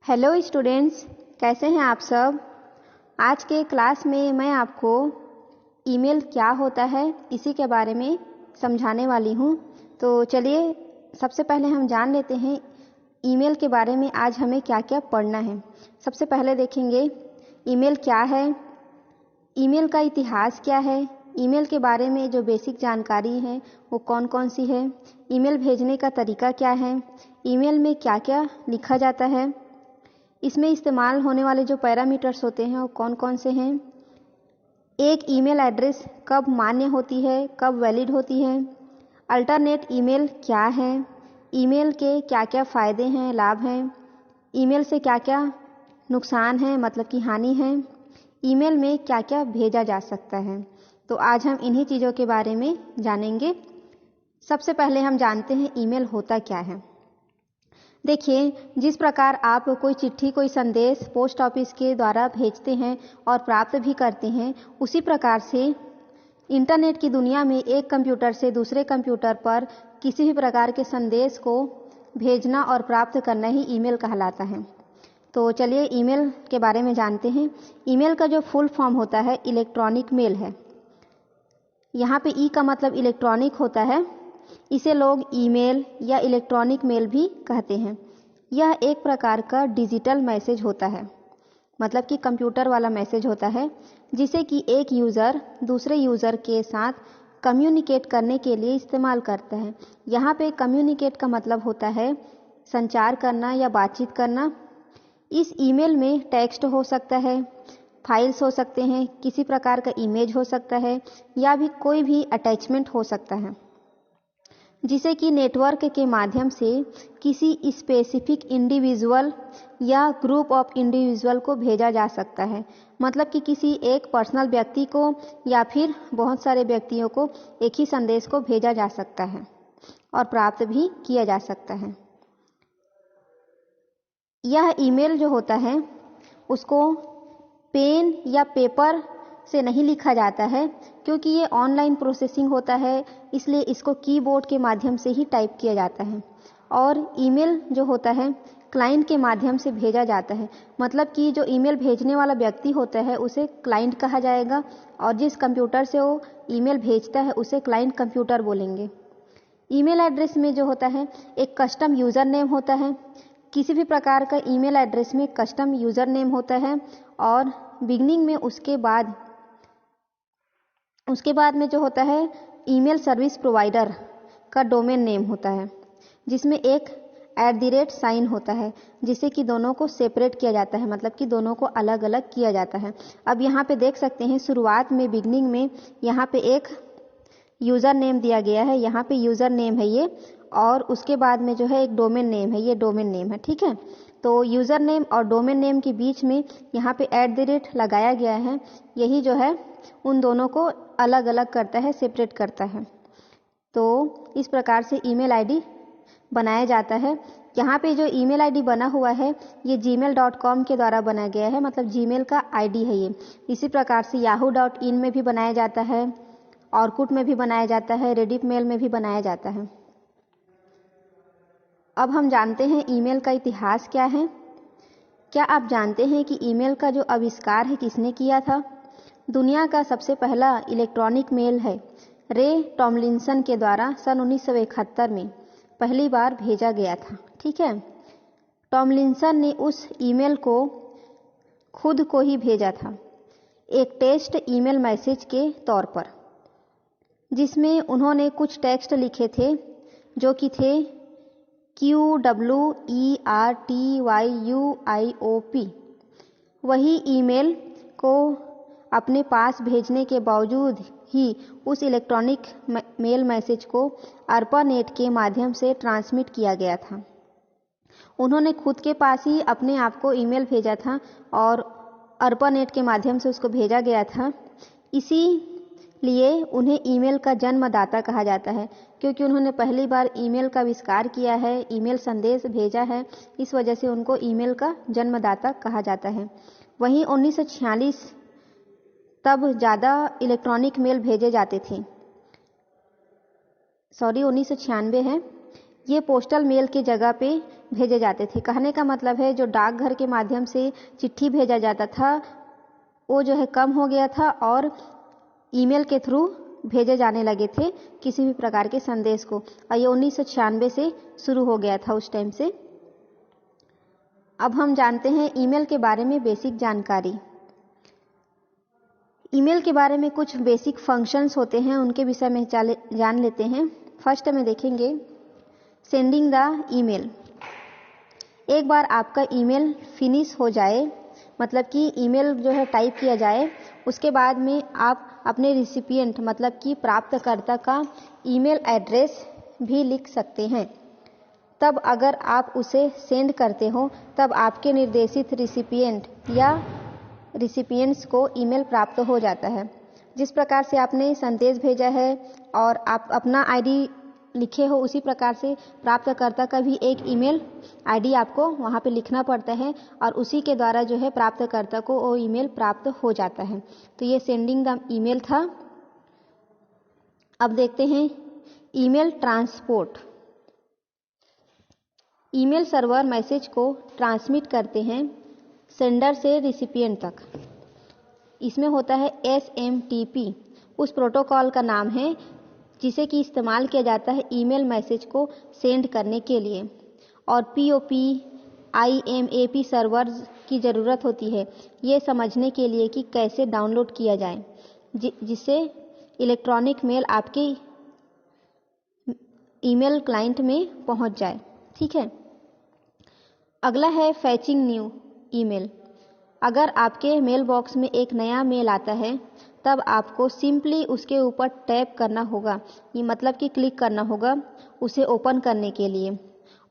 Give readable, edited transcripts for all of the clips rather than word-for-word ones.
Hello students, कैसे हैं आप सब। आज के क्लास में मैं आपको ईमेल क्या होता है इसी के बारे में समझाने वाली हूँ। तो चलिए सबसे पहले हम जान लेते हैं ईमेल के बारे में आज हमें क्या क्या पढ़ना है। सबसे पहले देखेंगे ईमेल क्या है, ईमेल का इतिहास क्या है, ईमेल के बारे में जो बेसिक जानकारी है वो कौन कौन सी है, ईमेल भेजने का तरीका क्या है, ईमेल में क्या क्या लिखा जाता है, इसमें इस्तेमाल होने वाले जो पैरामीटर्स होते हैं वो कौन कौन से हैं, एक ईमेल एड्रेस कब मान्य होती है, कब वैलिड होती है, अल्टरनेट ईमेल क्या है, ईमेल के क्या क्या फ़ायदे हैं, लाभ हैं, ईमेल से क्या क्या नुकसान है मतलब कि हानि है, ईमेल में क्या क्या भेजा जा सकता है। तो आज हम इन्हीं चीज़ों के बारे में जानेंगे। सबसे पहले हम जानते हैं ईमेल होता क्या है। देखिए, जिस प्रकार आप कोई चिट्ठी, कोई संदेश पोस्ट ऑफिस के द्वारा भेजते हैं और प्राप्त भी करते हैं, उसी प्रकार से इंटरनेट की दुनिया में एक कंप्यूटर से दूसरे कंप्यूटर पर किसी भी प्रकार के संदेश को भेजना और प्राप्त करना ही ईमेल कहलाता है। तो चलिए ईमेल के बारे में जानते हैं। ईमेल का जो फुल फॉर्म होता है इलेक्ट्रॉनिक मेल है। यहाँ पे ई का मतलब इलेक्ट्रॉनिक होता है, इसे लोग ईमेल या इलेक्ट्रॉनिक मेल भी कहते हैं। यह एक प्रकार का डिजिटल मैसेज होता है, मतलब कि कंप्यूटर वाला मैसेज होता है, जिसे कि एक यूज़र दूसरे यूज़र के साथ कम्युनिकेट करने के लिए इस्तेमाल करता है। यहाँ पे कम्युनिकेट का मतलब होता है संचार करना या बातचीत करना। इस ईमेल में टेक्स्ट हो सकता है, फाइल्स हो सकते हैं, किसी प्रकार का इमेज हो सकता है या भी कोई भी अटैचमेंट हो सकता है, जिसे कि नेटवर्क के माध्यम से किसी स्पेसिफिक इंडिविजुअल या ग्रुप ऑफ इंडिविजुअल को भेजा जा सकता है। मतलब कि किसी एक पर्सनल व्यक्ति को या फिर बहुत सारे व्यक्तियों को एक ही संदेश को भेजा जा सकता है और प्राप्त भी किया जा सकता है। यह ईमेल जो होता है उसको पेन या पेपर से नहीं लिखा जाता है, क्योंकि ये ऑनलाइन प्रोसेसिंग होता है, इसलिए इसको कीबोर्ड के माध्यम से ही टाइप किया जाता है। और ईमेल जो होता है क्लाइंट के माध्यम से भेजा जाता है। मतलब कि जो ईमेल भेजने वाला व्यक्ति होता है उसे क्लाइंट कहा जाएगा और जिस कंप्यूटर से वो ईमेल भेजता है उसे क्लाइंट कंप्यूटर बोलेंगे। ईमेल एड्रेस में जो होता है एक कस्टम यूज़र नेम होता है। किसी भी प्रकार का ईमेल एड्रेस में कस्टम यूज़र नेम होता है और बिगनिंग में उसके बाद में जो होता है ईमेल सर्विस प्रोवाइडर का डोमेन नेम होता है, जिसमें एक @ होता है, जिससे कि दोनों को सेपरेट किया जाता है, मतलब कि दोनों को अलग अलग किया जाता है। अब यहाँ पे देख सकते हैं शुरुआत में बिगनिंग में यहाँ पे एक यूज़र नेम दिया गया है, यहाँ पे यूज़र नेम है ये, और उसके बाद में जो है एक डोमेन नेम है, ये डोमेन नेम है, ठीक है। तो यूज़र नेम और डोमेन नेम के बीच में यहाँ पे @ लगाया गया है, यही जो है उन दोनों को अलग अलग करता है, सेपरेट करता है। तो इस प्रकार से ईमेल आईडी बनाया जाता है। यहाँ पे जो ईमेल आईडी बना हुआ है ये gmail.com के द्वारा बना गया है, मतलब जीमेल का आईडी है ये। इसी प्रकार से yahoo.in में भी बनाया जाता है, ऑर्कुट में भी बनाया जाता है, रेडिट मेल में भी बनाया जाता है। अब हम जानते हैं ईमेल का इतिहास क्या है। क्या आप जानते हैं कि ईमेल का जो आविष्कार है किसने किया था? दुनिया का सबसे पहला इलेक्ट्रॉनिक मेल है रे टॉमलिंसन के द्वारा सन 1971 में पहली बार भेजा गया था, ठीक है। टॉमलिंसन ने उस ईमेल को खुद को ही भेजा था, एक टेस्ट ईमेल मैसेज के तौर पर, जिसमें उन्होंने कुछ टेक्स्ट लिखे थे जो कि थे QWERTYUIOP। वही ईमेल को अपने पास भेजने के बावजूद ही उस इलेक्ट्रॉनिक मेल मैसेज को ARPANET के माध्यम से ट्रांसमिट किया गया था। उन्होंने खुद के पास ही अपने आप को ईमेल भेजा था और ARPANET के माध्यम से उसको भेजा गया था। इसीलिए उन्हें ईमेल का जन्मदाता कहा जाता है, क्योंकि उन्होंने पहली बार ईमेल का आविष्कार किया है, ईमेल संदेश भेजा है, इस वजह से उनको ईमेल का जन्मदाता कहा जाता है। वहीं 1946 तब ज़्यादा इलेक्ट्रॉनिक मेल भेजे जाते थे, 1996 है, ये पोस्टल मेल के जगह पे भेजे जाते थे। कहने का मतलब है जो डाकघर के माध्यम से चिट्ठी भेजा जाता था वो जो है कम हो गया था और ईमेल के थ्रू भेजे जाने लगे थे किसी भी प्रकार के संदेश को, और ये 1996 से शुरू हो गया था उस टाइम से। अब हम जानते हैं ईमेल के बारे में बेसिक जानकारी। ईमेल के बारे में कुछ बेसिक फंक्शंस होते हैं, उनके विषय में जान लेते हैं। फर्स्ट में देखेंगे सेंडिंग द ईमेल। एक बार आपका ईमेल फिनिश हो जाए, मतलब कि ईमेल जो है टाइप किया जाए, उसके बाद में आप अपने रिसिपिएंट मतलब कि प्राप्तकर्ता का ईमेल एड्रेस भी लिख सकते हैं। तब अगर आप उसे सेंड करते हो तब आपके निर्देशित रिसिपिएंट या रिसिपिएंट्स को ईमेल प्राप्त हो जाता है। जिस प्रकार से आपने संदेश भेजा है और आप अपना आईडी लिखे हो, उसी प्रकार से प्राप्तकर्ता का भी एक ईमेल आईडी आपको वहाँ पे लिखना पड़ता है और उसी के द्वारा जो है प्राप्तकर्ता को वो ईमेल प्राप्त हो जाता है। तो ये सेंडिंग द ईमेल था। अब देखते हैं email transport. Email server message को ट्रांसमिट करते हैं सेंडर से रिसिपिएंट तक। इसमें होता है SMTP, उस प्रोटोकॉल का नाम है जिसे कि इस्तेमाल किया जाता है ईमेल मैसेज को सेंड करने के लिए। और POP IMAP सर्वर्स की ज़रूरत होती है ये समझने के लिए कि कैसे डाउनलोड किया जाए जिससे इलेक्ट्रॉनिक मेल आपके ईमेल क्लाइंट में पहुंच जाए। ठीक है। अगला है फैचिंग न्यू ईमेल। अगर आपके मेल बॉक्स में एक नया मेल आता है तब आपको सिंपली उसके ऊपर टैप करना होगा, ये मतलब कि क्लिक करना होगा उसे ओपन करने के लिए,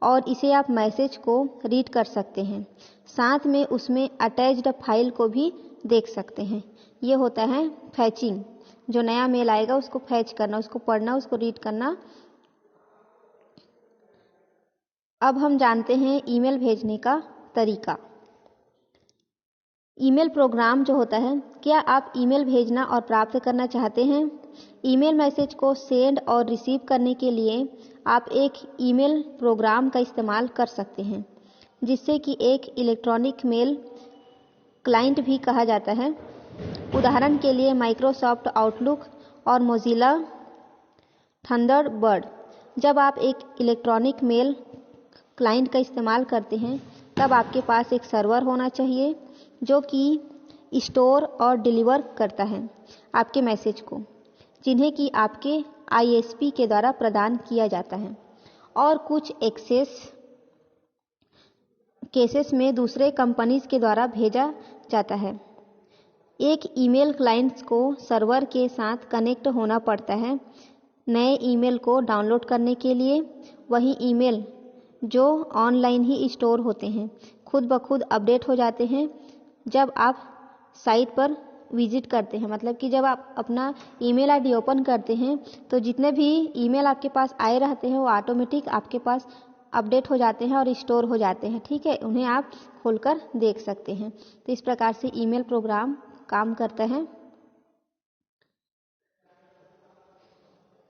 और इसे आप मैसेज को रीड कर सकते हैं। साथ में उसमें अटैच्ड फाइल को भी देख सकते हैं। ये होता है फैचिंग। जो नया मेल आएगा उसको फैच करना, उसको पढ़ना, उसको रीड करना। अब हम जानते हैं ईमेल भेजने का तरीका। ईमेल प्रोग्राम जो होता है, क्या आप ईमेल भेजना और प्राप्त करना चाहते हैं? ईमेल मैसेज को सेंड और रिसीव करने के लिए आप एक ईमेल प्रोग्राम का इस्तेमाल कर सकते हैं जिससे कि एक इलेक्ट्रॉनिक मेल क्लाइंट भी कहा जाता है। उदाहरण के लिए माइक्रोसॉफ्ट आउटलुक और मोजिला थंडरबर्ड। जब आप एक इलेक्ट्रॉनिक मेल क्लाइंट का इस्तेमाल करते हैं तब आपके पास एक सर्वर होना चाहिए जो कि स्टोर और डिलीवर करता है आपके मैसेज को, जिन्हें कि आपके ISP के द्वारा प्रदान किया जाता है, और कुछ केसेस में दूसरे कंपनीज के द्वारा भेजा जाता है। एक ईमेल क्लाइंट्स को सर्वर के साथ कनेक्ट होना पड़ता है नए ईमेल को डाउनलोड करने के लिए। वही ईमेल जो ऑनलाइन ही स्टोर होते हैं खुद ब खुद अपडेट हो जाते हैं जब आप साइट पर विजिट करते हैं। मतलब कि जब आप अपना ईमेल आईडी ओपन करते हैं तो जितने भी ईमेल आपके पास आए रहते हैं वो ऑटोमेटिक आपके पास अपडेट हो जाते हैं और स्टोर हो जाते हैं। ठीक है, उन्हें आप खोलकर देख सकते हैं। तो इस प्रकार से ईमेल प्रोग्राम काम करता है।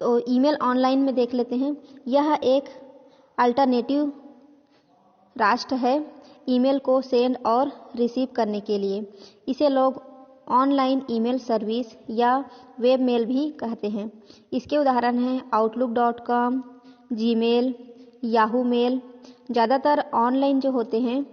तो ईमेल ऑनलाइन में देख लेते हैं। यह एक अल्टरनेटिव रास्ता है ईमेल को सेंड और रिसीव करने के लिए। इसे लोग ऑनलाइन ईमेल सर्विस या वेब मेल भी कहते हैं। इसके उदाहरण हैं outlook.com, जीमेल, याहू मेल। ज़्यादातर ऑनलाइन जो होते हैं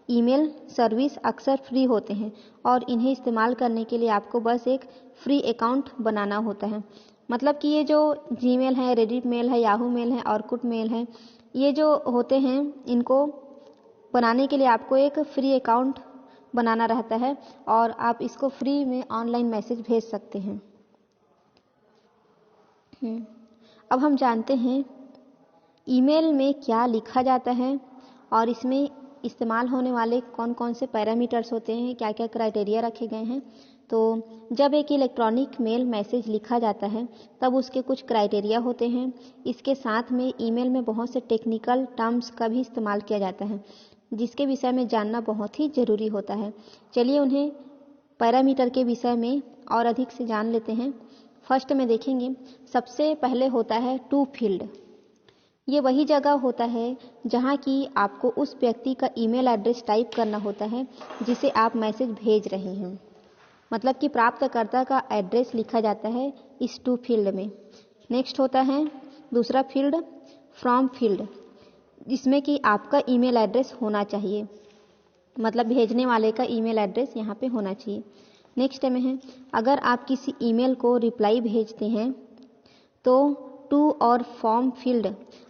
ईमेल सर्विस अक्सर फ्री होते हैं और इन्हें इस्तेमाल करने के लिए आपको बस एक फ्री अकाउंट बनाना होता है। मतलब कि ये जो जीमेल है, रेडिट मेल है, याहू मेल है, ऑर्कुट मेल है, ये जो होते हैं इनको बनाने के लिए आपको एक फ्री अकाउंट बनाना रहता है और आप इसको फ्री में ऑनलाइन मैसेज भेज सकते हैं। अब हम जानते हैं ईमेल में क्या लिखा जाता है और इसमें इस्तेमाल होने वाले कौन कौन से पैरामीटर्स होते हैं, क्या क्या क्राइटेरिया रखे गए हैं। तो जब एक इलेक्ट्रॉनिक मेल मैसेज लिखा जाता है तब उसके कुछ क्राइटेरिया होते हैं। इसके साथ में ईमेल में बहुत से टेक्निकल टर्म्स का भी इस्तेमाल किया जाता है जिसके विषय में जानना बहुत ही ज़रूरी होता है। चलिए उन्हें पैरामीटर के विषय में और अधिक से जान लेते हैं। फर्स्ट में देखेंगे, सबसे पहले होता है टू फील्ड। ये वही जगह होता है जहाँ की आपको उस व्यक्ति का ईमेल एड्रेस टाइप करना होता है जिसे आप मैसेज भेज रहे हैं। मतलब कि प्राप्तकर्ता का एड्रेस लिखा जाता है इस टू फील्ड में। नेक्स्ट होता है दूसरा फील्ड फ्रॉम फील्ड, जिसमें कि आपका ईमेल एड्रेस होना चाहिए, मतलब भेजने वाले का ईमेल एड्रेस यहाँ पे होना चाहिए। नेक्स्ट में है अगर आप किसी ईमेल को रिप्लाई भेजते हैं तो टू और फॉर्म फील्ड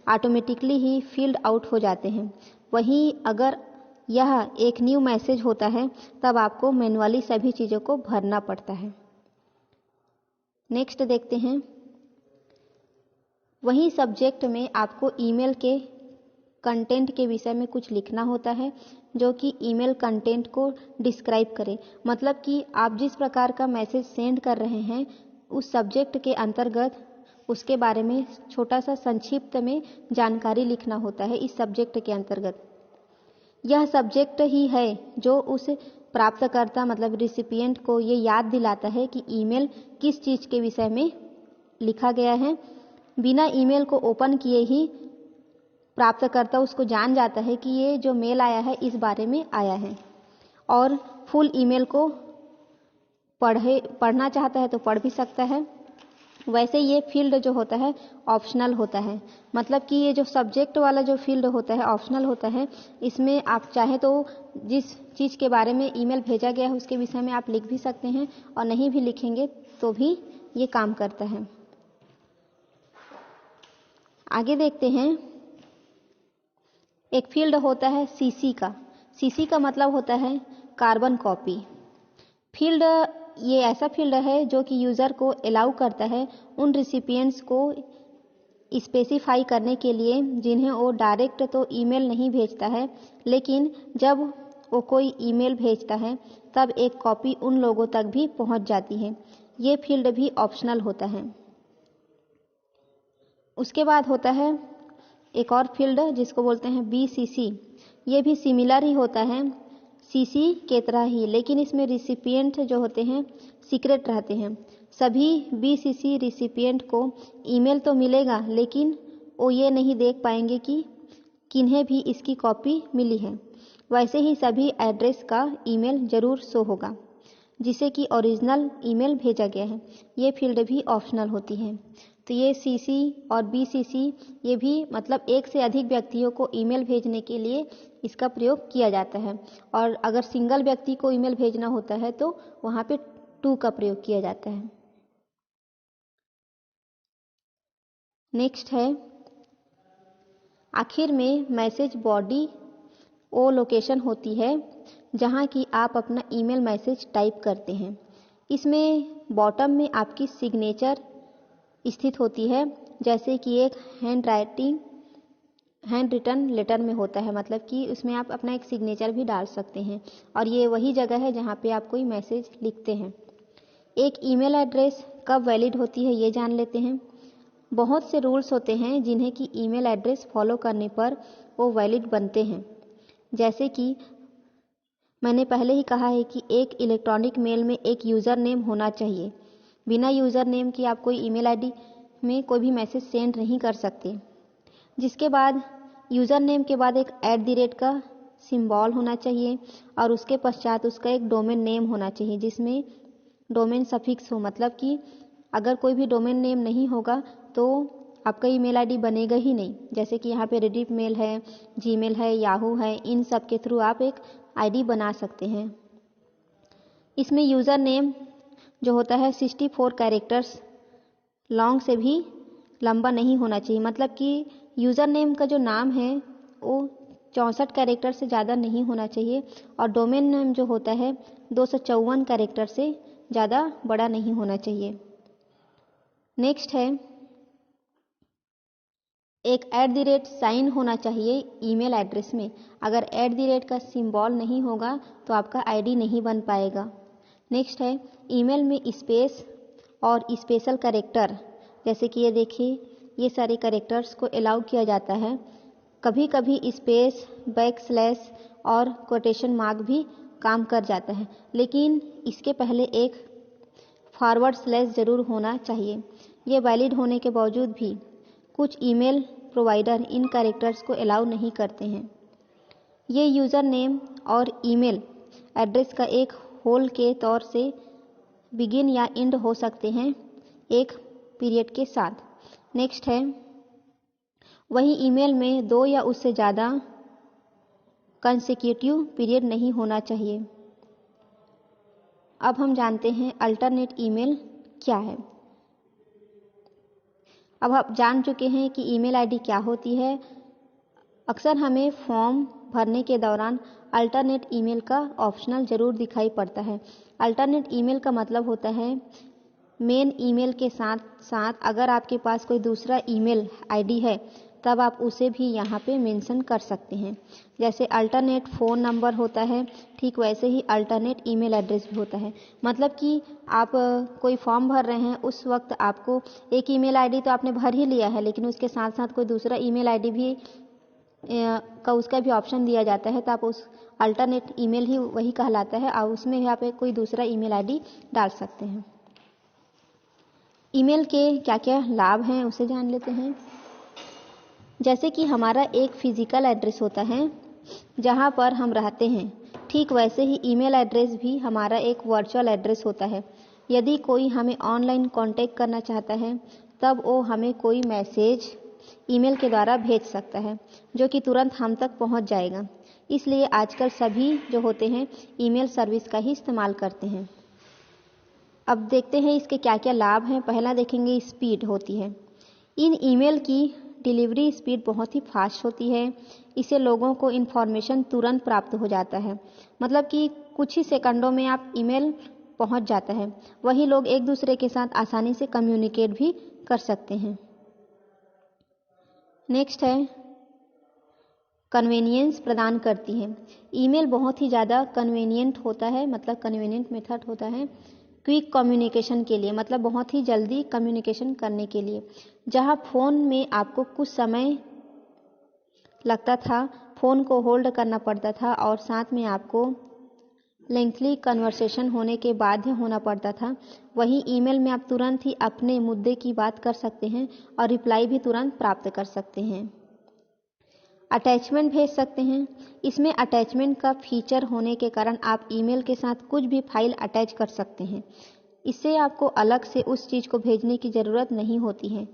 ऑटोमेटिकली ही फील्ड आउट हो जाते हैं। वहीं अगर यह एक न्यू मैसेज होता है तब आपको मैन्युअली सभी चीज़ों को भरना पड़ता है। नेक्स्ट देखते हैं, वहीं सब्जेक्ट में आपको ईमेल के कंटेंट के विषय में कुछ लिखना होता है जो कि ईमेल कंटेंट को डिस्क्राइब करे। मतलब कि आप जिस प्रकार का मैसेज सेंड कर रहे हैं उस सब्जेक्ट के अंतर्गत उसके बारे में छोटा सा संक्षिप्त में जानकारी लिखना होता है इस सब्जेक्ट के अंतर्गत। यह सब्जेक्ट ही है जो उस प्राप्तकर्ता मतलब रिसिपिएंट को ये याद दिलाता है कि ईमेल किस चीज़ के विषय में लिखा गया है। बिना ईमेल को ओपन किए ही प्राप्तकर्ता उसको जान जाता है कि ये जो मेल आया है इस बारे में आया है, और फुल ईमेल को पढ़ना चाहता है तो पढ़ भी सकता है। वैसे ये फील्ड जो होता है ऑप्शनल होता है, मतलब कि ये जो सब्जेक्ट वाला जो फील्ड होता है ऑप्शनल होता है। इसमें आप चाहे तो जिस चीज़ के बारे में ईमेल भेजा गया है उसके विषय में आप लिख भी सकते हैं, और नहीं भी लिखेंगे तो भी ये काम करता है। आगे देखते हैं, एक फील्ड होता है सीसी का। सीसी का मतलब होता है कार्बन कॉपी। फील्ड ये ऐसा फील्ड है जो कि यूज़र को अलाउ करता है उन रिसिपिएंट्स को स्पेसिफाई करने के लिए जिन्हें वो डायरेक्ट तो ईमेल नहीं भेजता है, लेकिन जब वो कोई ईमेल भेजता है तब एक कॉपी उन लोगों तक भी पहुंच जाती है। ये फील्ड भी ऑप्शनल होता है। उसके बाद होता है एक और फील्ड जिसको बोलते हैं बीसीसी। ये भी सिमिलर ही होता है सीसी के तरह ही, लेकिन इसमें रिसिपिएंट जो होते हैं सीक्रेट रहते हैं। सभी बीसीसी रिसिपिएंट को ईमेल तो मिलेगा लेकिन वो ये नहीं देख पाएंगे कि किन्हें भी इसकी कॉपी मिली है। वैसे ही सभी एड्रेस का ईमेल जरूर शो होगा जिसे कि ओरिजिनल ईमेल भेजा गया है। ये फील्ड भी ऑप्शनल होती है। तो ये सीसी और बीसीसी ये भी मतलब एक से अधिक व्यक्तियों को ईमेल भेजने के लिए इसका प्रयोग किया जाता है, और अगर सिंगल व्यक्ति को ईमेल भेजना होता है तो वहाँ पे टू का प्रयोग किया जाता है। नेक्स्ट है आखिर में मैसेज बॉडी वो लोकेशन होती है जहाँ की आप अपना ईमेल मैसेज टाइप करते हैं। इसमें बॉटम में आपकी सिग्नेचर स्थित होती है, जैसे कि एक हैंड रिटन लेटर में होता है। मतलब कि उसमें आप अपना एक सिग्नेचर भी डाल सकते हैं, और ये वही जगह है जहाँ पे आप कोई मैसेज लिखते हैं। एक ईमेल एड्रेस कब वैलिड होती है ये जान लेते हैं। बहुत से रूल्स होते हैं जिन्हें कि ईमेल एड्रेस फॉलो करने पर वो वैलिड बनते हैं। जैसे कि मैंने पहले ही कहा है कि एक इलेक्ट्रॉनिक मेल में एक यूज़र नेम होना चाहिए। बिना यूज़र नेम के आप कोई ईमेल आईडी में कोई भी मैसेज सेंड नहीं कर सकते। जिसके बाद यूज़र नेम के बाद एक @ का सिंबल होना चाहिए, और उसके पश्चात उसका एक डोमेन नेम होना चाहिए जिसमें डोमेन सफिक्स हो। मतलब कि अगर कोई भी डोमेन नेम नहीं होगा तो आपका ईमेल आईडी बनेगा ही नहीं। जैसे कि यहाँ पे रेडिट मेल है, जीमेल है, याहू है, इन सब के थ्रू आप एक आईडी बना सकते हैं। इसमें यूज़र नेम जो होता है 64 कैरेक्टर्स लॉन्ग से भी लंबा नहीं होना चाहिए। मतलब कि यूज़र नेम का जो नाम है वो 64 कैरेक्टर से ज़्यादा नहीं होना चाहिए, और डोमेन नेम जो होता है 254 कैरेक्टर से ज़्यादा बड़ा नहीं होना चाहिए। नेक्स्ट है एक @ साइन होना चाहिए ईमेल एड्रेस में। अगर @ का सिंबल नहीं होगा तो आपका आईडी नहीं बन पाएगा। नेक्स्ट है ईमेल में स्पेस और स्पेशल कैरेक्टर, जैसे कि ये देखिए ये सारे कैरेक्टर्स को अलाउ किया जाता है। कभी कभी स्पेस, बैकस्लैश और कोटेशन मार्क भी काम कर जाता है, लेकिन इसके पहले एक फॉरवर्ड स्लैश ज़रूर होना चाहिए। ये वैलिड होने के बावजूद भी कुछ ईमेल प्रोवाइडर इन कैरेक्टर्स को अलाउ नहीं करते हैं। ये यूज़र नेम और ईमेल एड्रेस का एक होल के तौर से बिगिन या एंड हो सकते हैं एक पीरियड के साथ। नेक्स्ट है, वही ईमेल में 2 या उससे ज़्यादा कंसेक्यूटिव पीरियड नहीं होना चाहिए। अब हम जानते हैं अल्टरनेट ईमेल क्या है। अब आप जान चुके हैं कि ईमेल आईडी क्या होती है। अक्सर हमें फॉर्म भरने के दौरान अल्टरनेट ईमेल का ऑप्शनल ज़रूर दिखाई पड़ता है। अल्टरनेट ईमेल का मतलब होता है मेन ईमेल के साथ साथ अगर आपके पास कोई दूसरा ईमेल आईडी है तब आप उसे भी यहाँ पे मेंशन कर सकते हैं। जैसे अल्टरनेट फ़ोन नंबर होता है, ठीक वैसे ही अल्टरनेट ईमेल एड्रेस भी होता है। मतलब कि आप कोई फॉर्म भर रहे हैं, उस वक्त आपको एक ईमेल आईडी तो आपने भर ही लिया है, लेकिन उसके साथ साथ कोई दूसरा ईमेल आईडी भी उसका भी ऑप्शन दिया जाता है, तो आप उस अल्टरनेट ईमेल ही वही कहलाता है और उसमें भी आप कोई दूसरा ईमेल आईडी डाल सकते हैं। ईमेल के क्या क्या लाभ हैं उसे जान लेते हैं। जैसे कि हमारा एक फिजिकल एड्रेस होता है जहाँ पर हम रहते हैं, ठीक वैसे ही ईमेल एड्रेस भी हमारा एक वर्चुअल एड्रेस होता है। यदि कोई हमें ऑनलाइन कांटेक्ट करना चाहता है तब वो हमें कोई मैसेज ईमेल के द्वारा भेज सकता है जो कि तुरंत हम तक पहुंच जाएगा। इसलिए आजकल सभी जो होते हैं ईमेल सर्विस का ही इस्तेमाल करते हैं। अब देखते हैं इसके क्या क्या लाभ हैं। पहला देखेंगे, स्पीड होती है। इन ईमेल की डिलीवरी स्पीड बहुत ही फास्ट होती है। इससे लोगों को इन्फॉर्मेशन तुरंत प्राप्त हो जाता है। मतलब कि कुछ ही सेकंडों में आप ईमेल पहुंच जाता है। वही लोग एक दूसरे के साथ आसानी से कम्युनिकेट भी कर सकते हैं। नेक्स्ट है, कन्वीनियंस प्रदान करती है। ईमेल बहुत ही ज़्यादा कन्वीनियंट होता है, मतलब कन्वीनियंट मेथड होता है क्विक कम्युनिकेशन के लिए, मतलब बहुत ही जल्दी कम्युनिकेशन करने के लिए। जहां फ़ोन में आपको कुछ समय लगता था, फ़ोन को होल्ड करना पड़ता था और साथ में आपको लेंथली कन्वर्सेशन होने के बाध्य होना पड़ता था, वहीं ईमेल में आप तुरंत ही अपने मुद्दे की बात कर सकते हैं और रिप्लाई भी तुरंत प्राप्त कर सकते हैं। अटैचमेंट भेज सकते हैं। इसमें अटैचमेंट का फीचर होने के कारण आप ईमेल के साथ कुछ भी फाइल अटैच कर सकते हैं। इससे आपको अलग से उस चीज़ को भेजने की ज़रूरत नहीं होती है।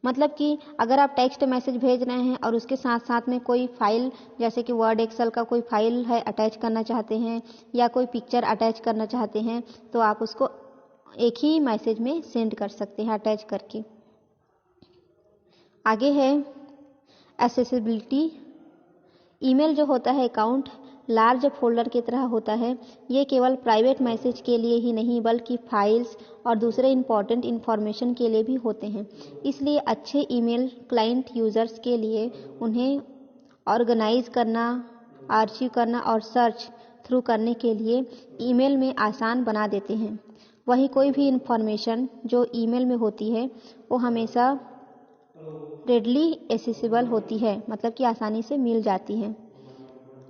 मतलब कि अगर आप टेक्स्ट मैसेज भेज रहे हैं और उसके साथ साथ में कोई फाइल जैसे कि वर्ड एक्सेल का कोई फाइल है अटैच करना चाहते हैं या कोई पिक्चर अटैच करना चाहते हैं तो आप उसको एक ही मैसेज में सेंड कर सकते हैं अटैच करके। आगे है एक्सेसिबिलिटी। ईमेल जो होता है अकाउंट लार्ज फोल्डर की तरह होता है। ये केवल प्राइवेट मैसेज के लिए ही नहीं बल्कि फाइल्स और दूसरे इंपॉर्टेंट इन्फॉर्मेशन के लिए भी होते हैं। इसलिए अच्छे ईमेल क्लाइंट यूज़र्स के लिए उन्हें ऑर्गेनाइज करना, आर्चिव करना और सर्च थ्रू करने के लिए ईमेल में आसान बना देते हैं। वही कोई भी इन्फॉर्मेशन जो ईमेल में होती है वो हमेशा रेडली एक्सेसिबल होती है, मतलब कि आसानी से मिल जाती है।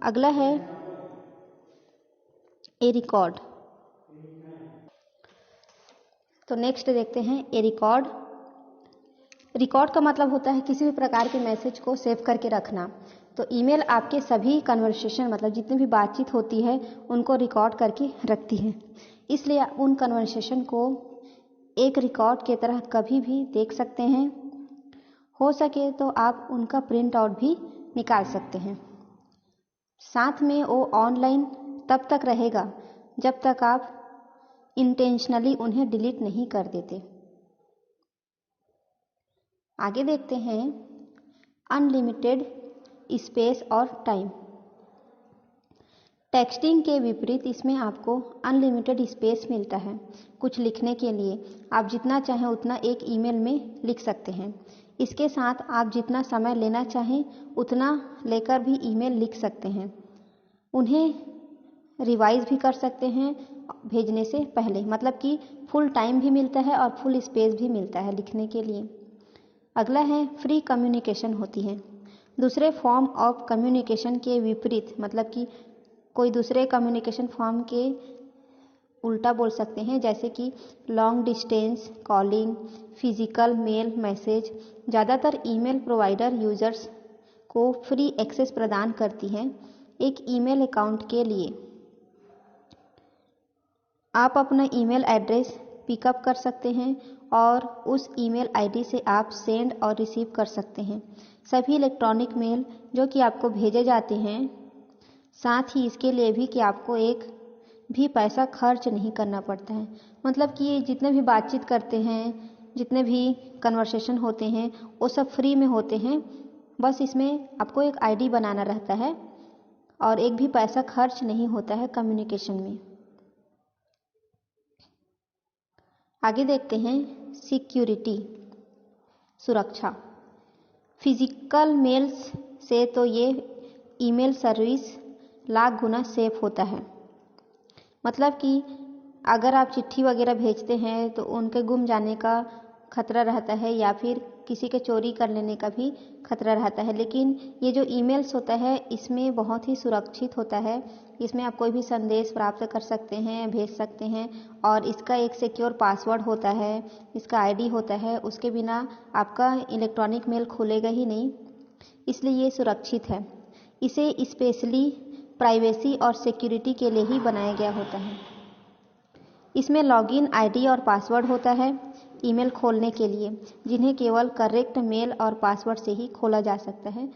अगला है ए रिकॉर्ड। तो नेक्स्ट देखते हैं ए रिकॉर्ड। रिकॉर्ड का मतलब होता है किसी भी प्रकार के मैसेज को सेव करके रखना। तो ईमेल आपके सभी कन्वर्सेशन, मतलब जितनी भी बातचीत होती है उनको रिकॉर्ड करके रखती है। इसलिए आप उन कन्वर्सेशन को एक रिकॉर्ड की तरह कभी भी देख सकते हैं। हो सके तो आप उनका प्रिंट आउट भी निकाल सकते हैं। साथ में वो ऑनलाइन तब तक रहेगा जब तक आप इंटेंशनली उन्हें डिलीट नहीं कर देते। आगे देखते हैं अनलिमिटेड स्पेस और टाइम। टेक्सटिंग के विपरीत इसमें आपको अनलिमिटेड स्पेस मिलता है कुछ लिखने के लिए। आप जितना चाहें उतना एक ईमेल में लिख सकते हैं। इसके साथ आप जितना समय लेना चाहें उतना लेकर भी ईमेल लिख सकते हैं। उन्हें रिवाइज भी कर सकते हैं भेजने से पहले, मतलब कि फुल टाइम भी मिलता है और फुल स्पेस भी मिलता है लिखने के लिए। अगला है फ्री कम्युनिकेशन होती है। दूसरे फॉर्म ऑफ कम्युनिकेशन के विपरीत, मतलब कि कोई दूसरे कम्युनिकेशन फॉर्म के उल्टा बोल सकते हैं, जैसे कि long distance calling, physical mail message. ज़्यादातर ईमेल प्रोवाइडर यूजर्स को फ्री एक्सेस प्रदान करती हैं एक ईमेल अकाउंट के लिए। आप अपना ईमेल एड्रेस पिकअप कर सकते हैं और उस ईमेल आईडी से आप सेंड और रिसीव कर सकते हैं सभी इलेक्ट्रॉनिक मेल जो कि आपको भेजे जाते हैं। साथ ही इसके लिए भी कि आपको एक भी पैसा खर्च नहीं करना पड़ता है। मतलब कि जितने भी बातचीत करते हैं, जितने भी कन्वर्सेशन होते हैं, वो सब फ्री में होते हैं। बस इसमें आपको एक आईडी बनाना रहता है और एक भी पैसा खर्च नहीं होता है कम्युनिकेशन में। आगे देखते हैं सिक्योरिटी, सुरक्षा। फिजिकल मेल्स से तो ये ईमेल सर्विस लाख गुना सेफ होता है। मतलब कि अगर आप चिट्ठी वगैरह भेजते हैं तो उनके गुम जाने का खतरा रहता है या फिर किसी के चोरी कर लेने का भी खतरा रहता है। लेकिन ये जो ईमेल्स होता है इसमें बहुत ही सुरक्षित होता है। इसमें आप कोई भी संदेश प्राप्त कर सकते हैं, भेज सकते हैं और इसका एक सिक्योर पासवर्ड होता है, इसका आईडी होता है। उसके बिना आपका इलेक्ट्रॉनिक मेल खुलेगा ही नहीं, इसलिए ये सुरक्षित है। इसे स्पेशली प्राइवेसी और सिक्योरिटी के लिए ही बनाया गया होता है। इसमें लॉगिन आईडी और पासवर्ड होता है ईमेल खोलने के लिए, जिन्हें केवल करेक्ट मेल और पासवर्ड से ही खोला जा सकता है।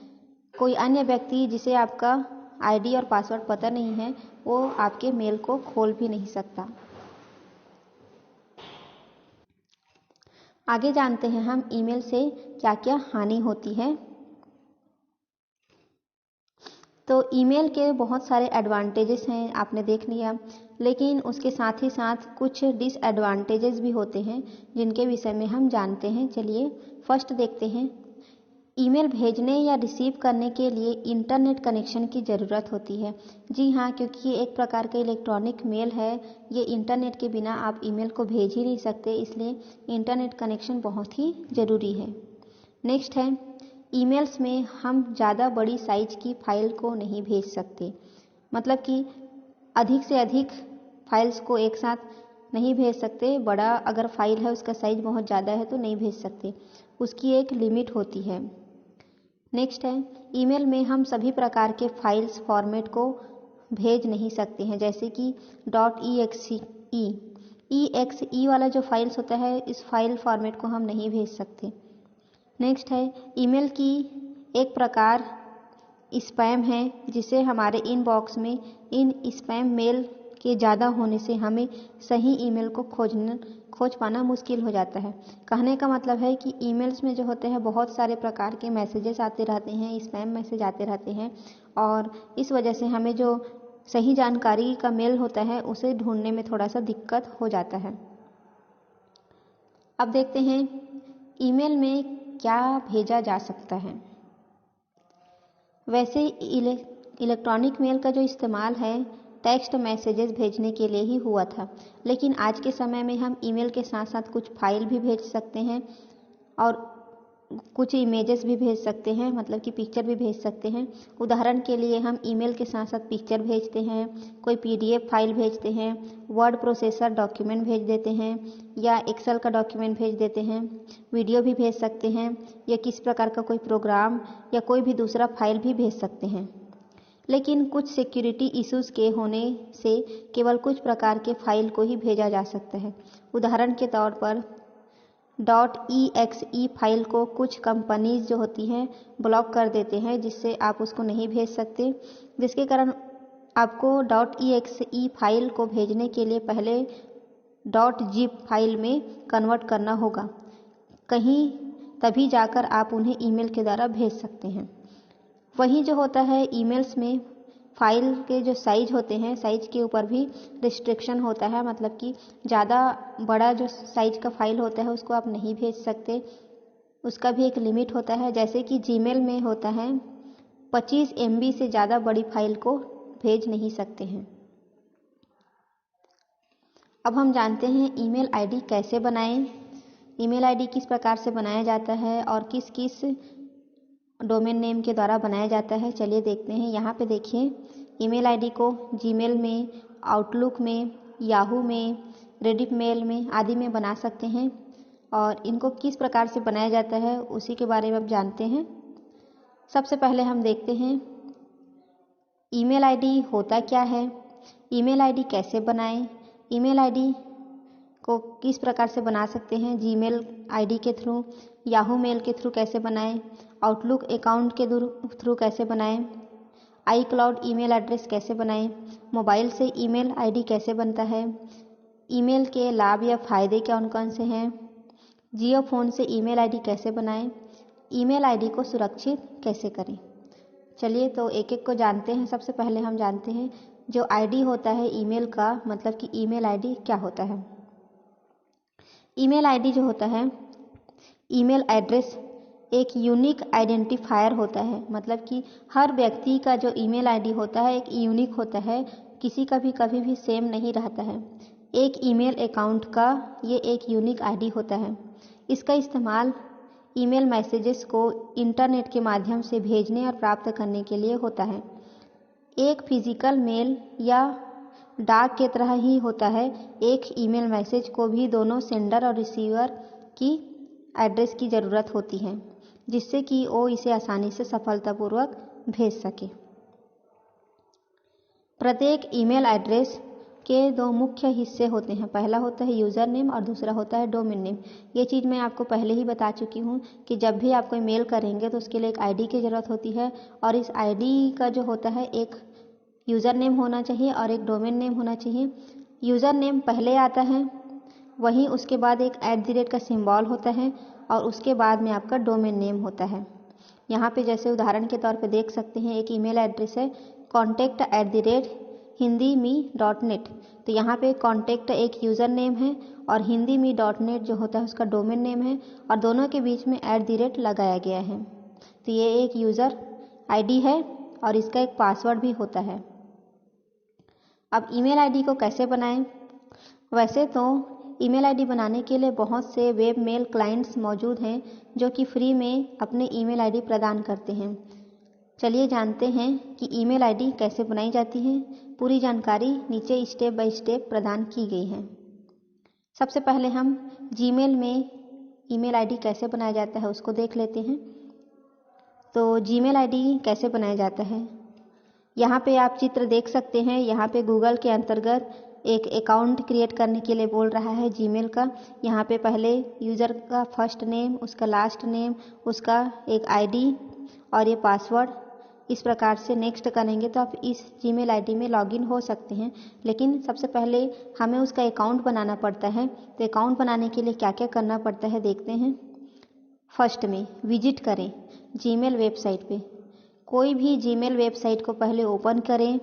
कोई अन्य व्यक्ति जिसे आपका आईडी और पासवर्ड पता नहीं है वो आपके मेल को खोल भी नहीं सकता। आगे जानते हैं हम ईमेल से क्या क्या हानि होती है। तो ईमेल के बहुत सारे एडवांटेजेस हैं, आपने देख लिया, लेकिन उसके साथ ही साथ कुछ डिसएडवांटेजेस भी होते हैं जिनके विषय में हम जानते हैं। चलिए फर्स्ट देखते हैं। ईमेल भेजने या रिसीव करने के लिए इंटरनेट कनेक्शन की ज़रूरत होती है। जी हाँ, क्योंकि ये एक प्रकार का इलेक्ट्रॉनिक मेल है, ये इंटरनेट के बिना आप ईमेल को भेज ही नहीं सकते, इसलिए इंटरनेट कनेक्शन बहुत ही ज़रूरी है। नेक्स्ट है, ईमेल्स में हम ज़्यादा बड़ी साइज की फाइल को नहीं भेज सकते। मतलब कि अधिक से अधिक फाइल्स को एक साथ नहीं भेज सकते। बड़ा अगर फाइल है, उसका साइज बहुत ज़्यादा है तो नहीं भेज सकते, उसकी एक लिमिट होती है। नेक्स्ट है, ईमेल में हम सभी प्रकार के फाइल्स फॉर्मेट को भेज नहीं सकते हैं, जैसे कि .exe वाला जो फाइल्स होता है, इस फाइल फॉर्मेट को हम नहीं भेज सकते। नेक्स्ट है, ईमेल की एक प्रकार स्पैम है, जिसे हमारे इनबॉक्स में इन स्पैम मेल के ज़्यादा होने से हमें सही ईमेल को खोज पाना मुश्किल हो जाता है। कहने का मतलब है कि ईमेल्स में जो होते हैं बहुत सारे प्रकार के मैसेजेस आते रहते हैं, स्पैम मैसेज आते रहते हैं और इस वजह से हमें जो सही जानकारी का मेल होता है उसे ढूंढने में थोड़ा सा दिक्कत हो जाता है। अब देखते हैं ईमेल में क्या भेजा जा सकता है। वैसे इलेक्ट्रॉनिक मेल का जो इस्तेमाल है टेक्स्ट मैसेजेस भेजने के लिए ही हुआ था, लेकिन आज के समय में हम ईमेल के साथ साथ कुछ फाइल भी भेज सकते हैं और कुछ इमेजेस भी भेज सकते हैं, मतलब कि पिक्चर भी भेज सकते हैं। उदाहरण के लिए हम ईमेल के साथ साथ पिक्चर भेजते हैं, कोई PDF फाइल भेजते हैं, वर्ड प्रोसेसर डॉक्यूमेंट भेज देते हैं या एक्सेल का डॉक्यूमेंट भेज देते हैं, वीडियो भी भेज सकते हैं या किस प्रकार का कोई प्रोग्राम या कोई भी दूसरा फाइल भी भेज सकते हैं। लेकिन कुछ सिक्योरिटी इश्यूज़ के होने से केवल कुछ प्रकार के फाइल को ही भेजा जा सकता है। उदाहरण के तौर पर .exe फाइल को कुछ कंपनीज जो होती हैं ब्लॉक कर देते हैं, जिससे आप उसको नहीं भेज सकते, जिसके कारण आपको .exe फाइल को भेजने के लिए पहले .zip फाइल में कन्वर्ट करना होगा, कहीं तभी जाकर आप उन्हें ईमेल के द्वारा भेज सकते हैं। वहीं जो होता है ईमेल्स में फाइल के जो साइज होते हैं, साइज के ऊपर भी रिस्ट्रिक्शन होता है, मतलब कि ज़्यादा बड़ा जो साइज का फाइल होता है उसको आप नहीं भेज सकते, उसका भी एक लिमिट होता है। जैसे कि जीमेल में होता है 25 MB से ज़्यादा बड़ी फाइल को भेज नहीं सकते हैं। अब हम जानते हैं ईमेल आईडी कैसे बनाएं, ईमेल आईडी किस प्रकार से बनाया जाता है और किस किस डोमेन नेम के द्वारा बनाया जाता है। चलिए देखते हैं। यहाँ पे देखिए, ईमेल आईडी को जीमेल में, आउटलुक में, याहू में, रेडिट मेल में आदि में बना सकते हैं। और इनको किस प्रकार से बनाया जाता है उसी के बारे में अब जानते हैं। सबसे पहले हम देखते हैं ईमेल आईडी होता क्या है, ईमेल आईडी कैसे बनाएं, ईमेल आईडी को किस प्रकार से बना सकते हैं, जीमेल आईडी के थ्रू, याहू मेल के थ्रू कैसे बनाएं, आउटलुक अकाउंट के थ्रू कैसे बनाएं, आई क्लाउड ईमेल एड्रेस कैसे बनाएं, मोबाइल से ईमेल आईडी कैसे बनता है, ईमेल के लाभ या फ़ायदे कौन कौन से हैं, जियो फ़ोन से ईमेल आईडी कैसे बनाएं, ईमेल आईडी को सुरक्षित कैसे करें। चलिए तो एक एक को जानते हैं। सबसे पहले हम जानते हैं जो आईडी होता है ईमेल का, मतलब कि ईमेल आईडी क्या होता है। ईमेल आईडी जो होता है, ईमेल एड्रेस एक यूनिक आइडेंटिफायर होता है, मतलब कि हर व्यक्ति का जो ईमेल आईडी होता है एक यूनिक होता है, किसी का भी कभी भी सेम नहीं रहता है। एक ईमेल अकाउंट का ये एक यूनिक आईडी होता है। इसका इस्तेमाल ईमेल मैसेजेस को इंटरनेट के माध्यम से भेजने और प्राप्त करने के लिए होता है। एक फिजिकल मेल या डाक के तरह ही होता है। एक ईमेल मैसेज को भी दोनों सेंडर और रिसीवर की एड्रेस की ज़रूरत होती है, जिससे कि वो इसे आसानी से सफलतापूर्वक भेज सके। प्रत्येक ईमेल एड्रेस के दो मुख्य हिस्से होते हैं। पहला होता है यूज़र नेम और दूसरा होता है डोमेन नेम। ये चीज़ मैं आपको पहले ही बता चुकी हूँ कि जब भी आप कोई मेल करेंगे तो उसके लिए एक आईडी की ज़रूरत होती है, और इस आईडी का जो होता है एक यूज़र नेम होना चाहिए और एक डोमेन नेम होना चाहिए। यूज़र नेम पहले आता है, वहीं उसके बाद एक @ का सिंबल होता है और उसके बाद में आपका डोमेन नेम होता है। यहाँ पे जैसे उदाहरण के तौर पे देख सकते हैं, एक ईमेल एड्रेस है contact@hindimi.net। तो यहाँ पे कॉन्टैक्ट एक यूज़र नेम है और hindimi.net जो होता है उसका डोमेन नेम है, और दोनों के बीच में @ लगाया गया है। तो ये एक यूज़र आईडी है और इसका एक पासवर्ड भी होता है। अब ईमेल आईडी को कैसे बनाएं? वैसे तो ईमेल आईडी बनाने के लिए बहुत से वेब मेल क्लाइंट्स मौजूद हैं जो कि फ्री में अपने ईमेल आईडी प्रदान करते हैं। चलिए जानते हैं कि ईमेल आईडी कैसे बनाई जाती है। पूरी जानकारी नीचे स्टेप बाय स्टेप प्रदान की गई है। सबसे पहले हम जीमेल में ईमेल आईडी कैसे बनाया जाता है उसको देख लेते हैं। तो जीमेल आईडी कैसे बनाया जाता है, यहाँ पे आप चित्र देख सकते हैं। यहाँ पे गूगल के अंतर्गत एक अकाउंट क्रिएट करने के लिए बोल रहा है जीमेल का। यहाँ पे पहले यूज़र का फर्स्ट नेम, उसका लास्ट नेम, उसका एक आईडी और ये पासवर्ड, इस प्रकार से नेक्स्ट करेंगे तो आप इस जीमेल आईडी में लॉगिन हो सकते हैं। लेकिन सबसे पहले हमें उसका अकाउंट बनाना पड़ता है। तो अकाउंट बनाने के लिए क्या क्या करना पड़ता है देखते हैं। फर्स्ट में विजिट करें जीमेल वेबसाइट पे। कोई भी जीमेल वेबसाइट को पहले ओपन करें।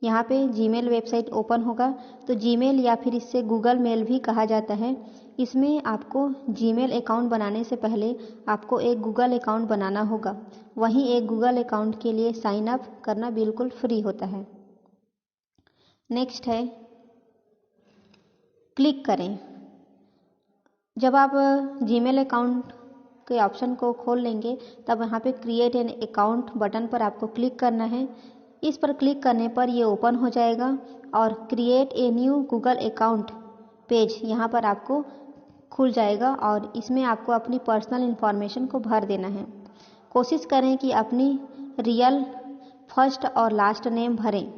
यहाँ पे जीमेल वेबसाइट ओपन होगा तो जीमेल या फिर इससे गूगल मेल भी कहा जाता है। इसमें आपको जीमेल अकाउंट बनाने से पहले आपको एक गूगल अकाउंट बनाना होगा। वहीं एक गूगल अकाउंट के लिए साइन अप करना बिल्कुल फ्री होता है। नेक्स्ट है क्लिक करें। जब आप जीमेल अकाउंट के ऑप्शन को खोल लेंगे तब यहाँ पे क्रिएट एन अकाउंट बटन पर आपको क्लिक करना है। इस पर क्लिक करने पर ये ओपन हो जाएगा और create a new Google account page यहाँ पर आपको खुल जाएगा, और इसमें आपको अपनी पर्सनल इन्फॉर्मेशन को भर देना है। कोशिश करें कि अपनी रियल फर्स्ट और लास्ट नेम भरें।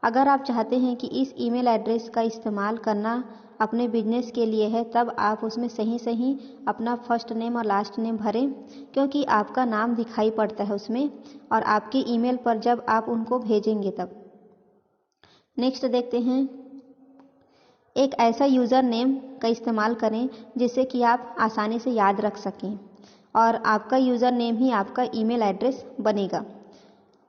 अगर आप चाहते हैं कि इस ईमेल एड्रेस का इस्तेमाल करना अपने बिजनेस के लिए है तब आप उसमें सही अपना फर्स्ट नेम और लास्ट नेम भरें, क्योंकि आपका नाम दिखाई पड़ता है उसमें और आपके ईमेल पर जब आप उनको भेजेंगे तब। नेक्स्ट देखते हैं, एक ऐसा यूज़र नेम का इस्तेमाल करें जिससे कि आप आसानी से याद रख सकें और आपका यूज़र नेम ही आपका ईमेल एड्रेस बनेगा।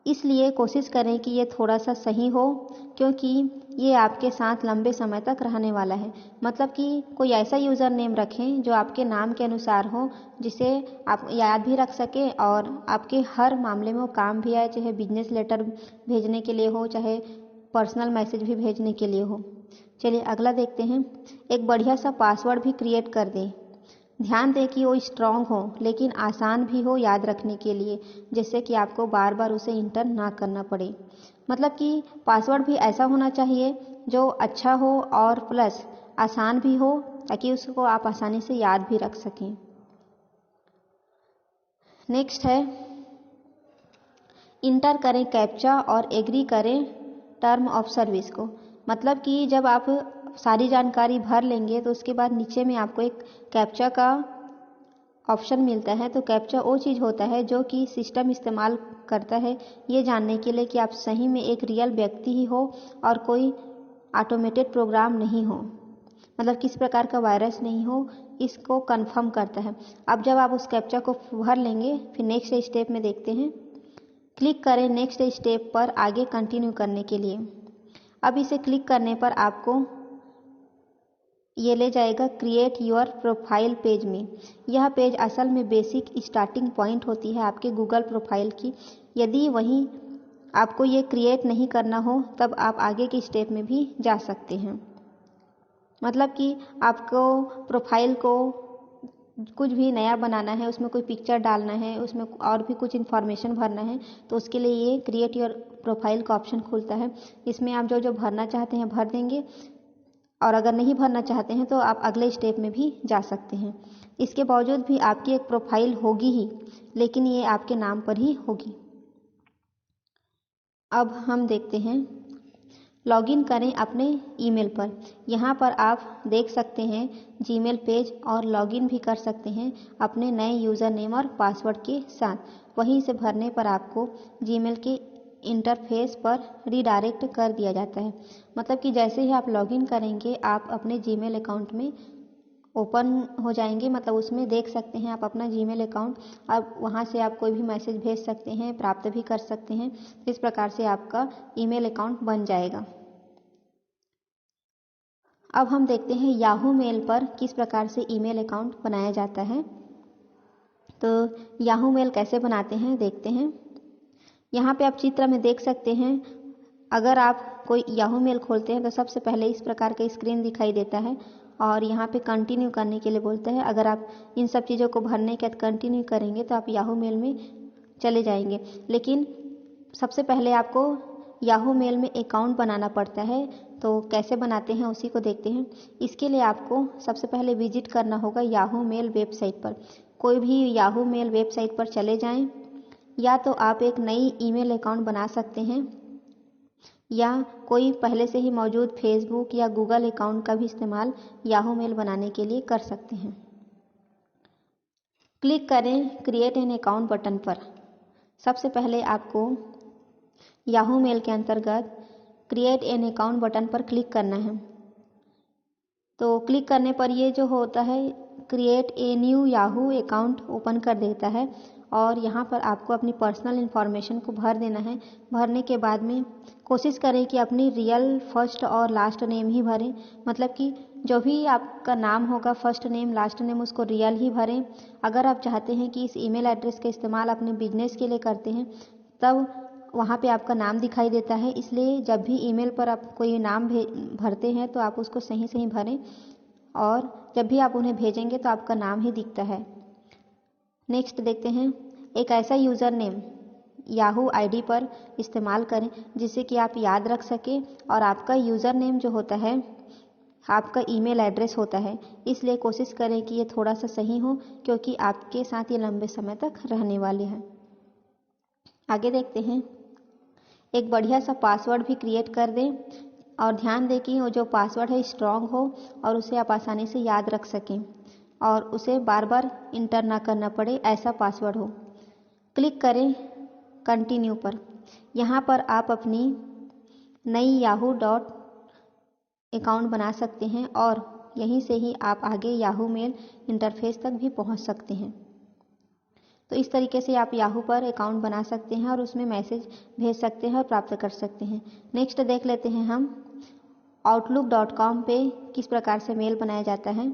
इसलिए कोशिश करें कि ये थोड़ा सा सही हो, क्योंकि ये आपके साथ लंबे समय तक रहने वाला है। मतलब कि कोई ऐसा यूज़र नेम रखें जो आपके नाम के अनुसार हो, जिसे आप याद भी रख सकें और आपके हर मामले में वो काम भी आए, चाहे बिजनेस लेटर भेजने के लिए हो, चाहे पर्सनल मैसेज भी भेजने के लिए हो। चलिए अगला देखते हैं। एक बढ़िया सा पासवर्ड भी क्रिएट कर दें। ध्यान दें कि वो स्ट्रॉन्ग हो लेकिन आसान भी हो याद रखने के लिए, जिससे कि आपको बार बार उसे इंटर ना करना पड़े। मतलब कि पासवर्ड भी ऐसा होना चाहिए जो अच्छा हो और प्लस आसान भी हो, ताकि उसको आप आसानी से याद भी रख सकें। नेक्स्ट है इंटर करें कैप्चा और एग्री करें टर्म ऑफ सर्विस को। मतलब कि जब आप सारी जानकारी भर लेंगे तो उसके बाद नीचे में आपको एक कैप्चा का ऑप्शन मिलता है। तो कैप्चा वो चीज़ होता है जो कि सिस्टम इस्तेमाल करता है ये जानने के लिए कि आप सही में एक रियल व्यक्ति ही हो और कोई ऑटोमेटेड प्रोग्राम नहीं हो, मतलब किस प्रकार का वायरस नहीं हो, इसको कंफर्म करता है। अब जब आप उस कैप्चा को भर लेंगे फिर नेक्स्ट स्टेप में देखते हैं। क्लिक करें नेक्स्ट स्टेप पर आगे कंटिन्यू करने के लिए। अब इसे क्लिक करने पर आपको ये ले जाएगा क्रिएट योर प्रोफाइल पेज में। यह पेज असल में बेसिक स्टार्टिंग पॉइंट होती है आपके गूगल प्रोफाइल की। यदि वहीं आपको ये क्रिएट नहीं करना हो तब आप आगे की स्टेप में भी जा सकते हैं। मतलब कि आपको प्रोफाइल को कुछ भी नया बनाना है, उसमें कोई पिक्चर डालना है, उसमें और भी कुछ इन्फॉर्मेशन भरना है, तो उसके लिए ये क्रिएट योर प्रोफाइल का ऑप्शन खुलता है। इसमें आप जो जो भरना चाहते हैं भर देंगे, और अगर नहीं भरना चाहते हैं तो आप अगले स्टेप में भी जा सकते हैं। इसके बावजूद भी आपकी एक प्रोफाइल होगी ही, लेकिन ये आपके नाम पर ही होगी। अब हम देखते हैं, लॉगिन करें अपने ईमेल पर। यहाँ पर आप देख सकते हैं जीमेल पेज, और लॉगिन भी कर सकते हैं अपने नए यूज़र नेम और पासवर्ड के साथ। वहीं से भरने पर आपको जीमेल के इंटरफेस पर रीडायरेक्ट कर दिया जाता है। मतलब कि जैसे ही आप लॉगिन करेंगे आप अपने जीमेल अकाउंट में ओपन हो जाएंगे, मतलब उसमें देख सकते हैं आप अपना जीमेल अकाउंट। अब वहाँ से आप कोई भी मैसेज भेज सकते हैं, प्राप्त भी कर सकते हैं। इस प्रकार से आपका ईमेल अकाउंट बन जाएगा। अब हम देखते हैं याहू मेल पर किस प्रकार से ईमेल अकाउंट बनाया जाता है। तो याहू मेल कैसे बनाते हैं देखते हैं। यहाँ पे आप चित्र में देख सकते हैं, अगर आप कोई याहू मेल खोलते हैं तो सबसे पहले इस प्रकार का स्क्रीन दिखाई देता है, और यहाँ पे कंटिन्यू करने के लिए बोलता है। अगर आप इन सब चीज़ों को भरने के बाद कंटिन्यू करेंगे तो आप याहू मेल में चले जाएंगे। लेकिन सबसे पहले आपको याहू मेल में अकाउंट बनाना पड़ता है। तो कैसे बनाते हैं उसी को देखते हैं। इसके लिए आपको सबसे पहले विजिट करना होगा याहू मेल वेबसाइट पर। कोई भी याहू मेल वेबसाइट पर चले जाएं, या तो आप एक नई ईमेल अकाउंट बना सकते हैं, या कोई पहले से ही मौजूद फेसबुक या गूगल अकाउंट का भी इस्तेमाल याहू मेल बनाने के लिए कर सकते हैं। क्लिक करें क्रिएट एन अकाउंट बटन पर। सबसे पहले आपको याहू मेल के अंतर्गत क्रिएट एन अकाउंट बटन पर क्लिक करना है। तो क्लिक करने पर ये जो होता है create a new Yahoo account open कर देता है, और यहाँ पर आपको अपनी पर्सनल इन्फॉर्मेशन को भर देना है। भरने के बाद में कोशिश करें कि अपनी रियल फर्स्ट और लास्ट नेम ही भरें। मतलब कि जो भी आपका नाम होगा फर्स्ट नेम लास्ट नेम उसको रियल ही भरें। अगर आप चाहते हैं कि इस ईमेल एड्रेस का इस्तेमाल अपने बिजनेस के लिए करते हैं तब वहाँ पे आपका नाम दिखाई देता है, इसलिए जब भी ईमेल पर आप कोई नाम भरते हैं तो आप उसको सही सही भरें, और जब भी आप उन्हें भेजेंगे तो आपका नाम ही दिखता है। नेक्स्ट देखते हैं, एक ऐसा यूज़र नेम याहू आईडी पर इस्तेमाल करें जिससे कि आप याद रख सकें, और आपका यूज़र नेम जो होता है आपका ईमेल एड्रेस होता है, इसलिए कोशिश करें कि ये थोड़ा सा सही हो, क्योंकि आपके साथ ये लंबे समय तक रहने वाले हैं। आगे देखते हैं, एक बढ़िया सा पासवर्ड भी क्रिएट कर दें, और ध्यान दें कि वो जो पासवर्ड है स्ट्रॉन्ग हो और उसे आप आसानी से याद रख सकें, और उसे बार बार इंटर ना करना पड़े, ऐसा पासवर्ड हो। क्लिक करें कंटिन्यू पर। यहाँ पर आप अपनी नई याहू डॉट अकाउंट बना सकते हैं, और यहीं से ही आप आगे याहू मेल इंटरफेस तक भी पहुँच सकते हैं। तो इस तरीके से आप याहू पर अकाउंट बना सकते हैं और उसमें मैसेज भेज सकते हैं और प्राप्त कर सकते हैं। नेक्स्ट देख लेते हैं हम outlook.com पे किस प्रकार से मेल बनाया जाता है।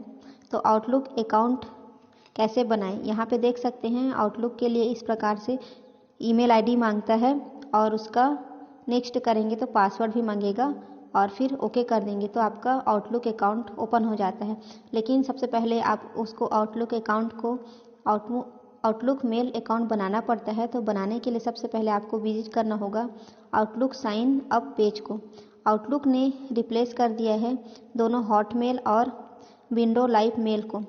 तो आउटलुक अकाउंट कैसे बनाएं, यहाँ पे देख सकते हैं। आउटलुक के लिए इस प्रकार से ईमेल आईडी मांगता है, और उसका नेक्स्ट करेंगे तो पासवर्ड भी मांगेगा, और फिर ओके कर देंगे तो आपका आउटलुक अकाउंट ओपन हो जाता है। लेकिन सबसे पहले आप उसको आउटलुक अकाउंट को आउटलुक मेल अकाउंट बनाना पड़ता है, तो बनाने के लिए सबसे पहले आपको विजिट करना होगा आउटलुक साइन अप पेज को। आउटलुक ने रिप्लेस कर दिया है दोनों हॉटमेल और विंडो लाइव मेल को।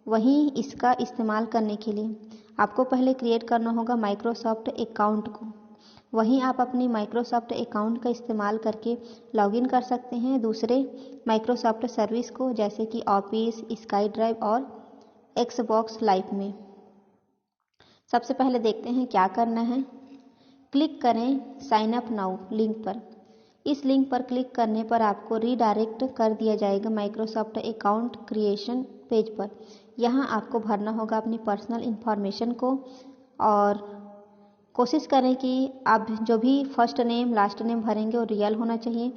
वहीं इसका इस्तेमाल करने के लिए आपको पहले क्रिएट करना होगा माइक्रोसॉफ्ट अकाउंट को। वहीं आप अपनी माइक्रोसॉफ्ट अकाउंट का इस्तेमाल करके लॉगिन कर सकते हैं दूसरे माइक्रोसॉफ्ट सर्विस को, जैसे कि ऑफिस, स्काई ड्राइव और एक्सबॉक्स लाइव में। सबसे पहले देखते हैं क्या करना है। क्लिक करें साइन अप नाउ लिंक पर। इस लिंक पर क्लिक करने पर आपको रीडायरेक्ट कर दिया जाएगा माइक्रोसॉफ्ट अकाउंट क्रिएशन पेज पर। यहाँ आपको भरना होगा अपनी पर्सनल इन्फॉर्मेशन को और कोशिश करें कि आप जो भी फर्स्ट नेम लास्ट नेम भरेंगे वो रियल होना चाहिए।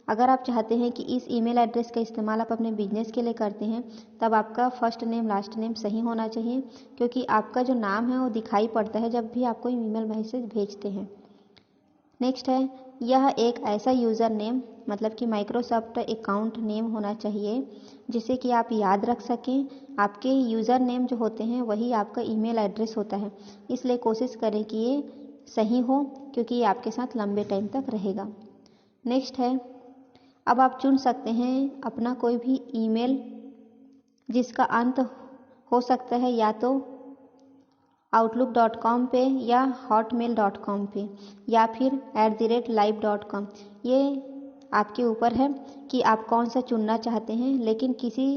अगर आप चाहते हैं कि इस ईमेल एड्रेस का इस्तेमाल आप अपने बिजनेस के लिए करते हैं, तब आपका फर्स्ट नेम लास्ट नेम सही होना चाहिए, क्योंकि आपका जो नाम है वो दिखाई पड़ता है जब भी आप कोई ईमेल मैसेज भेजते हैं। नेक्स्ट है, यह एक ऐसा यूज़र नेम मतलब कि माइक्रोसॉफ्ट अकाउंट नेम होना चाहिए जिसे कि आप याद रख सकें। आपके यूज़र नेम जो होते हैं वही आपका ईमेल एड्रेस होता है, इसलिए कोशिश करें कि ये सही हो, क्योंकि ये आपके साथ लंबे टाइम तक रहेगा। नेक्स्ट है, अब आप चुन सकते हैं अपना कोई भी ईमेल जिसका अंत हो सकता है या तो outlook.com पे या hotmail.com पे या फिर @live.com। ये आपके ऊपर है कि आप कौन सा चुनना चाहते हैं, लेकिन किसी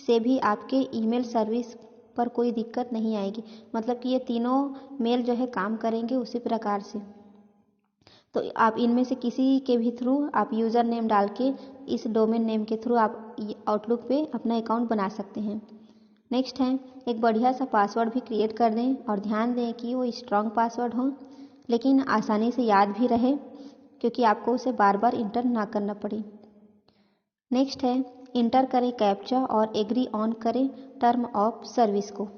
से भी आपके ईमेल सर्विस पर कोई दिक्कत नहीं आएगी। मतलब कि ये तीनों मेल जो है काम करेंगे उसी प्रकार से। तो आप इनमें से किसी के भी थ्रू आप यूज़र नेम डाल के इस डोमेन नेम के थ्रू आप आउटलुक पे अपना अकाउंट बना सकते हैं। नेक्स्ट है, एक बढ़िया सा पासवर्ड भी क्रिएट कर दें और ध्यान दें कि वो स्ट्रॉन्ग पासवर्ड हो, लेकिन आसानी से याद भी रहे, क्योंकि आपको उसे बार बार इंटर ना करना पड़े। नेक्स्ट है, इंटर करें कैप्चा और एग्री ऑन करें टर्म ऑफ सर्विस को।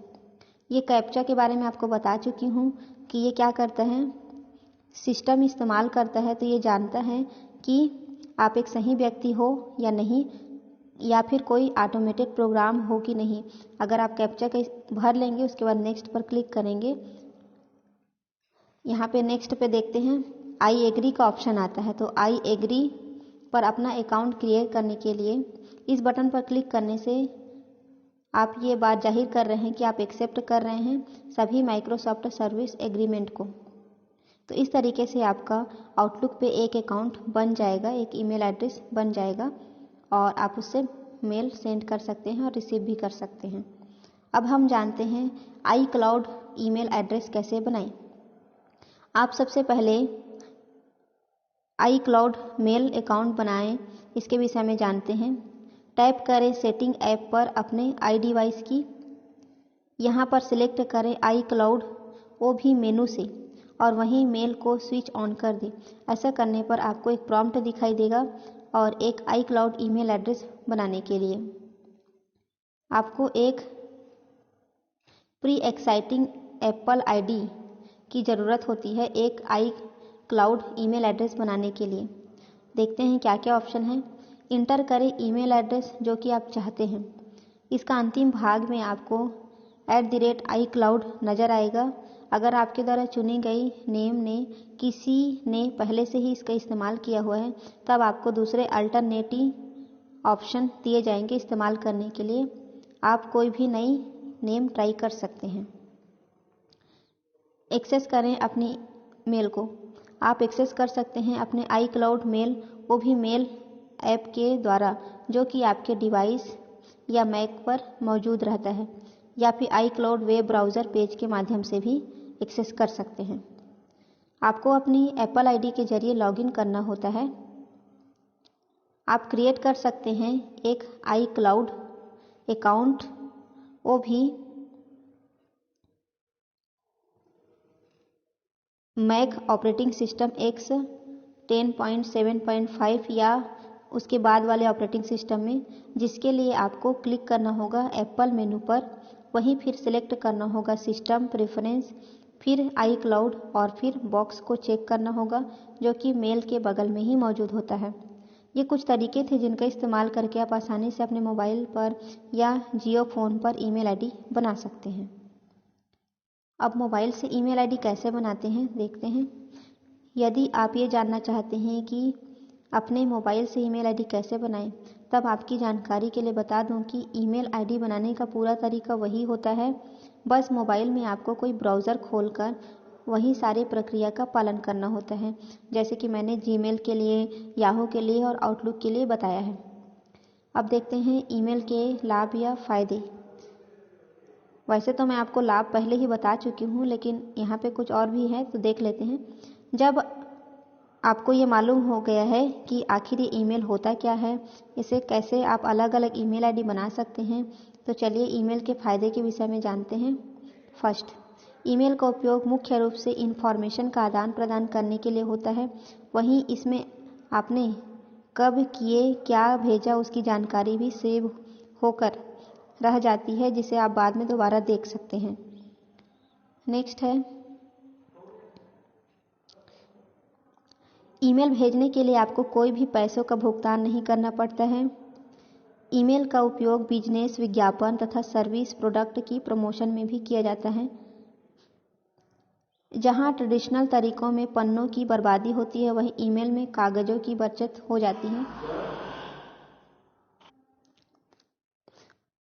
ये कैप्चा के बारे में आपको बता चुकी हूँ कि ये क्या करता है, सिस्टम इस्तेमाल करता है तो ये जानता है कि आप एक सही व्यक्ति हो या नहीं, या फिर कोई ऑटोमेटेड प्रोग्राम हो कि नहीं। अगर आप कैप्चा का भर लेंगे उसके बाद नेक्स्ट पर क्लिक करेंगे, यहाँ पे नेक्स्ट पे देखते हैं आई एग्री का ऑप्शन आता है, तो आई एग्री पर अपना अकाउंट क्रिएट करने के लिए इस बटन पर क्लिक करने से आप ये बात जाहिर कर रहे हैं कि आप एक्सेप्ट कर रहे हैं सभी माइक्रोसॉफ्ट सर्विस एग्रीमेंट को। तो इस तरीके से आपका आउटलुक पे एक अकाउंट बन जाएगा, एक ईमेल एड्रेस बन जाएगा और आप उससे मेल सेंड कर सकते हैं और रिसीव भी कर सकते हैं। अब हम जानते हैं iCloud ईमेल एड्रेस कैसे बनाएं। आप सबसे पहले iCloud मेल अकाउंट बनाएं, इसके विषय में जानते हैं। टैप करें सेटिंग ऐप पर अपने आई डिवाइस की, यहाँ पर सिलेक्ट करें iCloud, वो भी मेनू से, और वहीं मेल को स्विच ऑन कर दें। ऐसा करने पर आपको एक प्रॉम्प्ट दिखाई देगा और एक iCloud ईमेल एड्रेस बनाने के लिए आपको एक प्री एक्साइटिंग एप्पल आईडी की ज़रूरत होती है एक iCloud ईमेल एड्रेस बनाने के लिए। देखते हैं क्या क्या ऑप्शन है। इंटर करें ईमेल एड्रेस जो कि आप चाहते हैं। इसका अंतिम भाग में आपको @iCloud नज़र आएगा। अगर आपके द्वारा चुनी गई नेम ने किसी ने पहले से ही इसका इस्तेमाल किया हुआ है, तब आपको दूसरे अल्टरनेटिव ऑप्शन दिए जाएंगे इस्तेमाल करने के लिए। आप कोई भी नई नेम ट्राई कर सकते हैं। एक्सेस करें अपनी मेल को। आप एक्सेस कर सकते हैं अपने iCloud मेल, वो भी मेल ऐप के द्वारा जो कि आपके डिवाइस या मैक पर मौजूद रहता है, या फिर iCloud वेब ब्राउज़र पेज के माध्यम से भी एक्सेस कर सकते हैं। आपको अपनी एप्पल आईडी के जरिए लॉगिन करना होता है। आप क्रिएट कर सकते हैं एक iCloud अकाउंट, वो भी मैक ऑपरेटिंग सिस्टम X 10.7.5 या उसके बाद वाले ऑपरेटिंग सिस्टम में, जिसके लिए आपको क्लिक करना होगा एप्पल मेनू पर, वहीं फिर सिलेक्ट करना होगा सिस्टम प्रेफरेंस, फिर iCloud और फिर बॉक्स को चेक करना होगा जो कि मेल के बगल में ही मौजूद होता है। ये कुछ तरीके थे जिनका इस्तेमाल करके आप आसानी से अपने मोबाइल पर या जियो फ़ोन पर ईमेल आईडी बना सकते हैं। अब मोबाइल से ईमेल आईडी कैसे बनाते हैं देखते हैं। यदि आप ये जानना चाहते हैं कि अपने मोबाइल से ईमेल आईडी कैसे बनाएं, तब आपकी जानकारी के लिए बता दूं कि ईमेल आईडी बनाने का पूरा तरीका वही होता है। बस मोबाइल में आपको कोई ब्राउज़र खोलकर वही सारे प्रक्रिया का पालन करना होता है, जैसे कि मैंने जीमेल के लिए, याहू के लिए और आउटलुक के लिए बताया है। अब देखते हैं ईमेल के लाभ या फ़ायदे। वैसे तो मैं आपको लाभ पहले ही बता चुकी हूँ, लेकिन यहाँ पे कुछ और भी है तो देख लेते हैं। जब आपको ये मालूम हो गया है कि आखिर ये ईमेल होता क्या है, इसे कैसे आप अलग अलग ईमेल आईडी बना सकते हैं, तो चलिए ईमेल के फ़ायदे के विषय में जानते हैं। फर्स्ट, ईमेल का उपयोग मुख्य रूप से इन्फॉर्मेशन का आदान प्रदान करने के लिए होता है। वहीं इसमें आपने कब किए, क्या भेजा, उसकी जानकारी भी सेव होकर रह जाती है, जिसे आप बाद में दोबारा देख सकते हैं। नेक्स्ट है, ईमेल भेजने के लिए आपको कोई भी पैसों का भुगतान नहीं करना पड़ता है। ईमेल का उपयोग बिजनेस, विज्ञापन तथा सर्विस प्रोडक्ट की प्रमोशन में भी किया जाता है। जहां ट्रेडिशनल तरीकों में पन्नों की बर्बादी होती है, वहीं ईमेल में कागज़ों की बचत हो जाती है।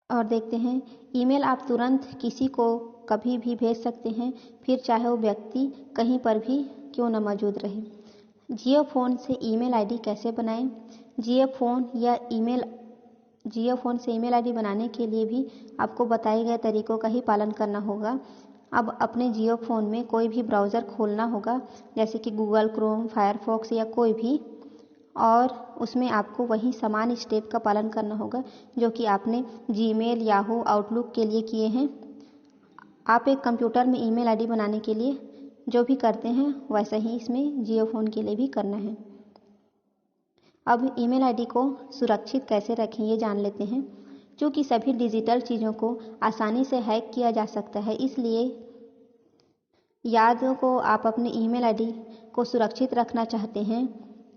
और देखते हैं, ईमेल आप तुरंत किसी को कभी भी भेज सकते हैं, फिर चाहे वो व्यक्ति कहीं पर भी क्यों न मौजूद रहे। जियो फ़ोन से ईमेल आईडी कैसे बनाएं? जियो फ़ोन से ईमेल आईडी बनाने के लिए भी आपको बताए गए तरीकों का ही पालन करना होगा। अब अपने जियो फ़ोन में कोई भी ब्राउज़र खोलना होगा, जैसे कि गूगल क्रोम, फायरफॉक्स या कोई भी, और उसमें आपको वही समान स्टेप का पालन करना होगा जो कि आपने जीमेल, याहू, आउटलुक के लिए किए हैं। आप एक कंप्यूटर में ईमेल आईडी बनाने के लिए जो भी करते हैं, वैसा ही इसमें जियो फ़ोन के लिए भी करना है। अब ईमेल आईडी को सुरक्षित कैसे रखें ये जान लेते हैं। क्योंकि सभी डिजिटल चीज़ों को आसानी से हैक किया जा सकता है, इसलिए याद को आप अपने ईमेल आईडी को सुरक्षित रखना चाहते हैं,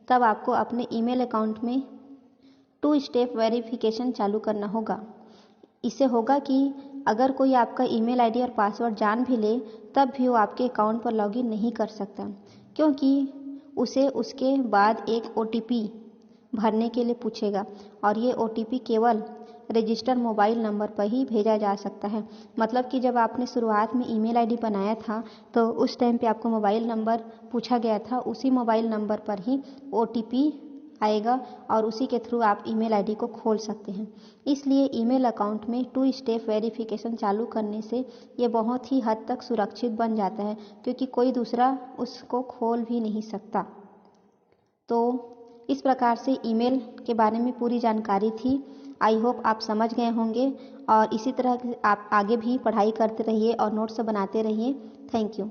तब आपको अपने ईमेल अकाउंट में 2 स्टेप वेरिफिकेशन चालू करना होगा। इससे होगा कि अगर कोई आपका ईमेल आईडी और पासवर्ड जान भी ले, तब भी वो आपके अकाउंट पर लॉगिन नहीं कर सकता, क्योंकि उसे उसके बाद एक OTP भरने के लिए पूछेगा, और ये OTP केवल रजिस्टर मोबाइल नंबर पर ही भेजा जा सकता है। मतलब कि जब आपने शुरुआत में ईमेल आईडी बनाया था, तो उस टाइम पे आपको मोबाइल नंबर पूछा गया था, उसी मोबाइल नंबर पर ही OTP आएगा और उसी के थ्रू आप ईमेल आईडी को खोल सकते हैं। इसलिए ईमेल अकाउंट में 2 स्टेप वेरिफिकेशन चालू करने से ये बहुत ही हद तक सुरक्षित बन जाता है, क्योंकि कोई दूसरा उसको खोल भी नहीं सकता। तो इस प्रकार से ईमेल के बारे में पूरी जानकारी थी। आई होप आप समझ गए होंगे, और इसी तरह आप आगे भी पढ़ाई करते रहिए और नोट्स बनाते रहिए। Thank you.